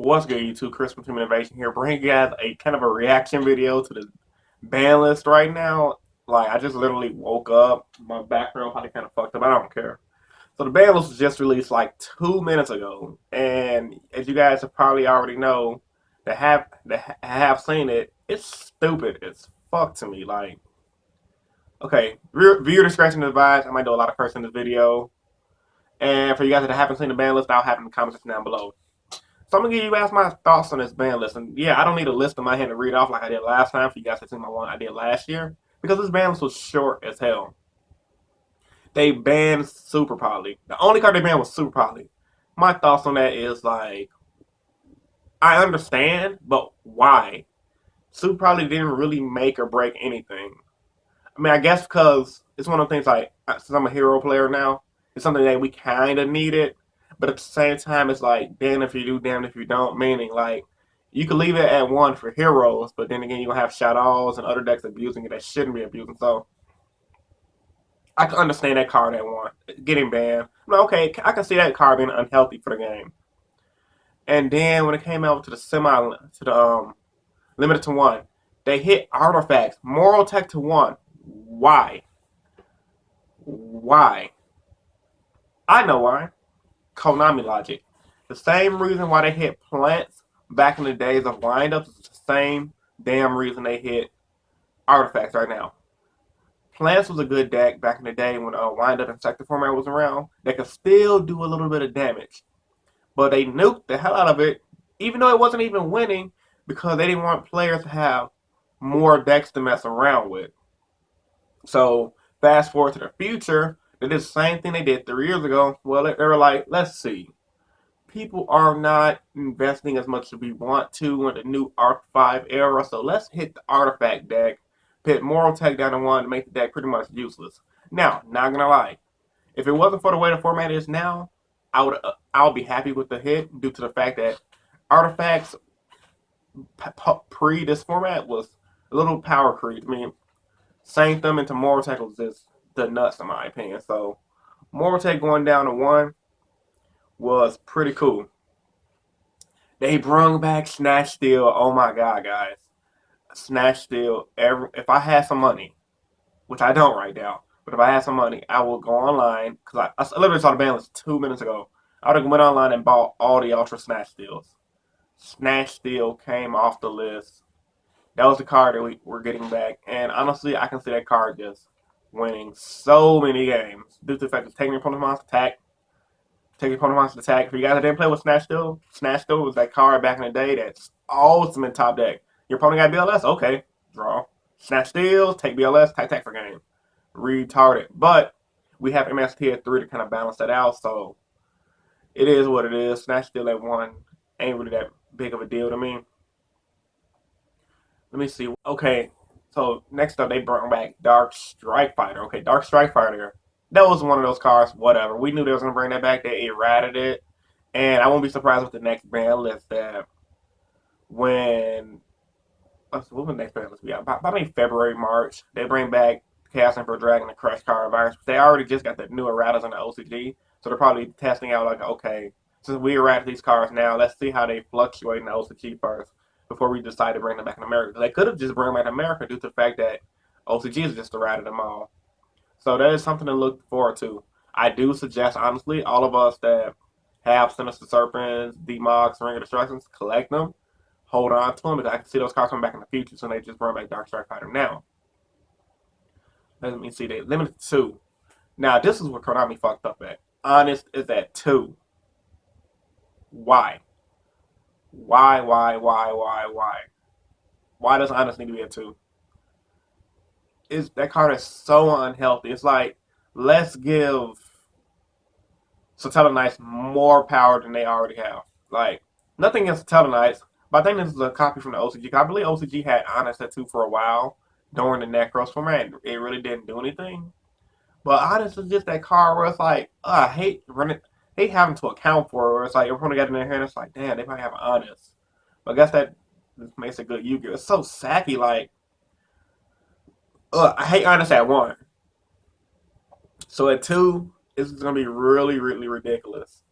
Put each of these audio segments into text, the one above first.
What's good, YouTube? Chris from Polymerization here, bringing you guys a kind of a reaction video to the ban list right now. Like, I just literally woke up. My background probably kind of fucked up. I don't care. So the ban list was just released like 2 minutes ago, and as you guys have probably already know, that have seen it, it's stupid as fuck to me. Like, okay, viewer discretion advised. I might do a lot of cursing in this video, and for you guys that haven't seen the ban list, I'll have it in the comments down below. So I'm gonna give you guys my thoughts on this ban list. And yeah, I don't need a list in my hand to read off like I did last time for you guys to see my one I did last year. Because this ban list was short as hell. They banned Super Poly. The only card they banned was Super Poly. My thoughts on that is like, I understand, but why? Super Poly didn't really make or break anything. I mean, I guess because it's one of the things like, since I'm a hero player now, it's something that we kind of needed. But at the same time, it's like, damn if you do, damn if you don't. Meaning, like, you could leave it at one for heroes, but then again, you're going to have Shadows and other decks abusing it that shouldn't be abusing. So, I can understand that card at one getting banned. I'm like, okay, I can see that card being unhealthy for the game. And then when it came out to the limited to one, they hit artifacts, Moralltach to one. Why? Why? I know why. Konami logic. The same reason why they hit plants back in the days of windups is the same damn reason they hit artifacts right now. Plants was a good deck back in the day when windup and sector format was around. They could still do a little bit of damage, but they nuked the hell out of it, even though it wasn't even winning, because they didn't want players to have more decks to mess around with. So fast forward to the future, they did the same thing they did 3 years ago. Well, they were like, let's see. People are not investing as much as we want to in the new Arc 5 era, so let's hit the artifact deck, put Moralltach down to one to make the deck pretty much useless. Now, not gonna lie, if it wasn't for the way the format is now, I would be happy with the hit due to the fact that artifacts pre this format was a little power creep. I mean, saying them into Moralltach was just the nuts in my opinion. So Moralltach going down to one was pretty cool. They brung back Snatch Steal. Oh my god, guys. Snatch Steal. If I had some money, which I don't right now, but if I had some money, I will go online, because I literally saw the ban list 2 minutes ago. I would have went online and bought all the Ultra Snatch Steals. Snatch Steal came off the list. That was the card that we were getting back. And honestly, I can see that card just winning so many games due to the fact that taking your opponent's monster attack. Take your opponent's monster attack. For you guys that didn't play with Snatch Steal was that card back in the day that's ultimate top deck. Your opponent got BLS? Okay. Draw. Snatch Steal, take BLS, attack for game. Retarded. But we have MST at 3 to kind of balance that out, so it is what it is. Snatch Steal at 1 ain't really that big of a deal to me. Let me see. Okay, so next up they brought back Dark Strike Fighter. Okay, Dark Strike Fighter. That was one of those cards. Whatever. We knew they was gonna bring that back. They errated it, and I won't be surprised with the next ban list that when what will the next ban list be out? By maybe February, March, they bring back Chaos Emperor Dragon and Crush Card Virus. They already just got the new erratas on the OCG, so they're probably testing out like, okay, since we errated these cards now, let's see how they fluctuate in the OCG first before we decide to bring them back in America. They could have just brought them back in America due to the fact that OCG is just errated them all. So that is something to look forward to. I do suggest, honestly, all of us that have Sinister Serpents, Demox, Ring of Destructions, collect them, hold on to them, because I can see those cards coming back in the future, so they just bring back Dark Strike Fighter now. Let me see, they limited to 2. Now, this is where Konami fucked up at. Honest is at 2. Why? Why? Why does Honest need to be at 2? That card is so unhealthy. It's like, let's give Satella Knights more power than they already have. Like, nothing against Satella Knights, but I think this is a copy from the OCG. I believe OCG had Honest at 2 for a while during the Necros format. It really didn't do anything. But Honest is just that card where it's like, I hate having to account for it. Where it's like everyone got in their hand, it's like, damn, they might have Honest. But I guess that makes a good Yu-Gi-Oh. It's so sacky, like, I hate Honest at 1. So at 2, it's gonna be really, really ridiculous.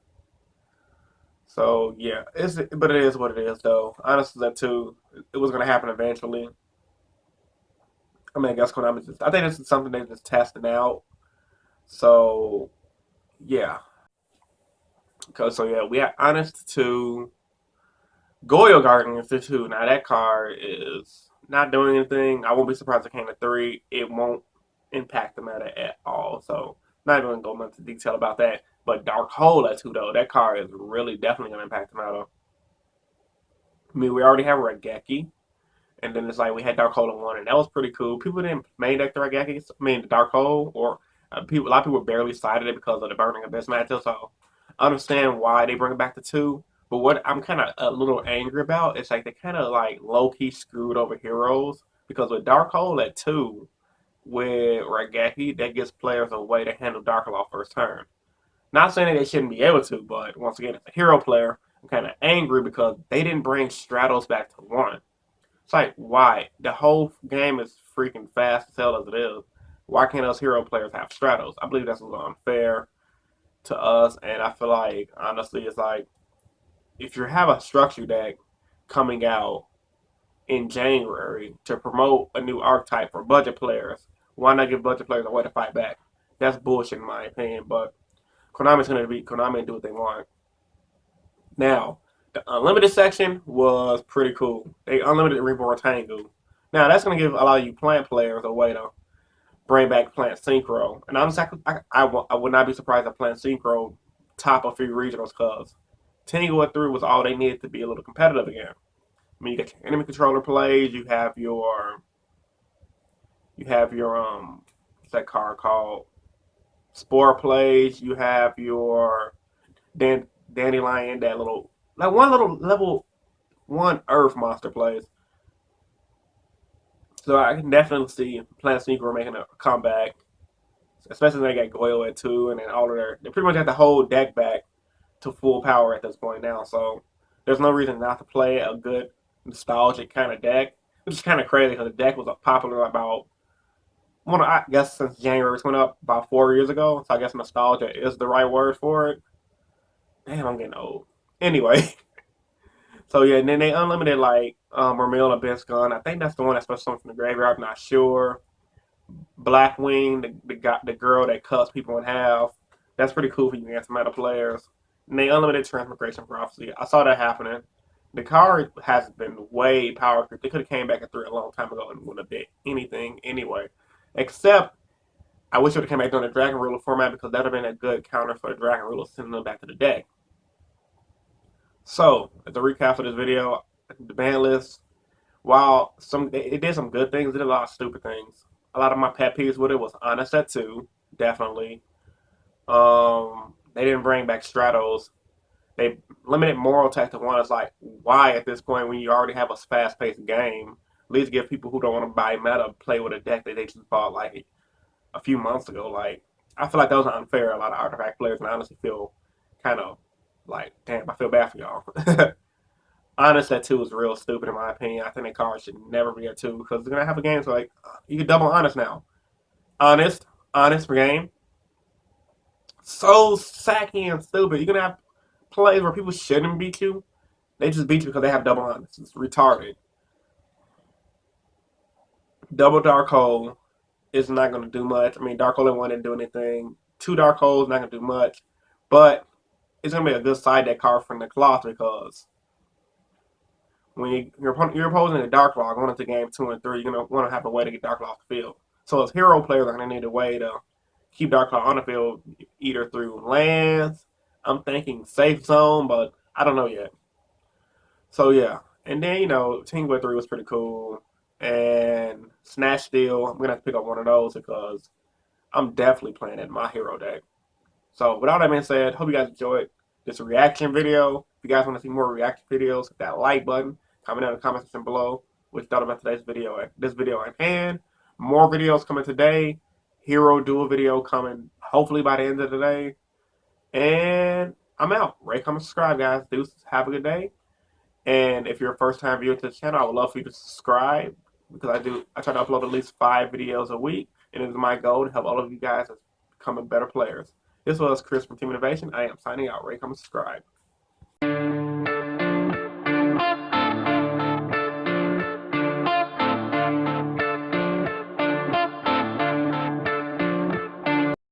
So yeah, but it is what it is though. Honestly, that too, it was gonna happen eventually. I mean, I guess Konami I think this is something they're just testing out. So yeah, because so yeah, we had Honest to Goyo Garden is the two. Now that card is not doing anything. I won't be surprised if it came to three. It won't impact the meta at all. So not even gonna go into detail about that. But Dark Hole at two though, that card is really definitely gonna impact the meta. I mean, we already have Regeki, and then it's like we had Dark Hole in one, and that was pretty cool. People didn't main deck the Regeki, I mean the Dark Hole, or people. A lot of people barely cited it because of the Burning Abyss matchup. So I understand why they bring it back to two. But what I'm kind of a little angry about is like they kind of like low key screwed over heroes because with Dark Hole at two, with Regeki, that gives players a way to handle Dark Law first turn. Not saying that they shouldn't be able to, but once again, as a hero player, I'm kind of angry because they didn't bring Stratos back to one. It's like, why? The whole game is freaking fast as hell as it is. Why can't us hero players have Stratos? I believe that's a little unfair to us, and I feel like, honestly, it's like, if you have a structure deck coming out in January to promote a new archetype for budget players, why not give budget players a way to fight back? That's bullshit in my opinion, but Konami's going to be Konami and do what they want. Now, the unlimited section was pretty cool. They unlimited Reborn Tengu. Now, that's going to give a lot of you plant players a way to bring back Plant Synchro. And honestly, I would not be surprised if Plant Synchro top a few regionals because Tengu at 3 was all they needed to be a little competitive again. I mean, you got your enemy controller plays, you have your what's that card called? Spore plays, you have your Dandelion, that little like one little level one Earth monster plays. So I can definitely see Plant Sneaker making a comeback, especially when they got Goyo at two, and then all of they pretty much have the whole deck back to full power at this point now. So there's no reason not to play a good nostalgic kind of deck, which is kind of crazy because the deck was popular about one, I guess since January 20 up about 4 years ago. So I guess nostalgia is the right word for it. Damn, I'm getting old. Anyway, so yeah, and then they unlimited like Mermail and Abyssgunde. I think that's the one that's supposed to come from the graveyard. I'm not sure. Blackwing, the girl that cuts people in half. That's pretty cool for you against meta players. And they unlimited Transmigration Prophecy. I saw that happening. The card has been way power creep. They could have came back at three a long time ago and wouldn't have did anything anyway. Except I wish it would have came back during the Dragon Ruler format because that would have been a good counter for the Dragon Ruler, sending them back to the deck. So, as a recap of this video, the ban list, while it did some good things, it did a lot of stupid things. A lot of my pet peeves with it was Honest at two, definitely. They didn't bring back Stratos. They limited Moralltach to one. It's like, why at this point when you already have a fast-paced game? At least give people who don't want to buy meta play with a deck that they just bought like a few months ago. Like, I feel like that was unfair. A lot of artifact players, and I honestly feel kind of like, damn, I feel bad for y'all. Honest at two is real stupid in my opinion. I think that card should never be at two because they're gonna have a game so like you can double honest now. Honest per game. So sacky and stupid. You're gonna have plays where people shouldn't beat you. They just beat you because they have double honest. It's retarded. Double Dark Hole is not gonna do much. I mean, Dark Hole in one didn't do anything. Two Dark Holes not gonna do much, but it's gonna be a good side deck card from the cloth because when you're opposing a Dark Law going into game 2 and 3, you're gonna want to have a way to get Dark Law off the field. So as hero players are gonna need a way to keep Dark Law on the field, either through lands. I'm thinking safe zone, but I don't know yet. So yeah, and then Tengu 3 was pretty cool, and Snatch Steel. I'm gonna have to pick up one of those because I'm definitely playing it in my hero deck. So with all that being said, hope you guys enjoyed this reaction video. If you guys want to see more reaction videos, hit that like button. Comment down in the comment section below what you thought about today's video. This video and more videos coming today. Hero duel video coming hopefully by the end of the day. And I'm out. Rate, comment, subscribe, guys. Deuces. Have a good day. And if you're a first time viewer to the channel, I would love for you to subscribe because I try to upload at least 5 videos a week. And it is my goal to help all of you guys become better players. This was Chris from Team Innovation. I am signing out. Rate, comment, subscribe.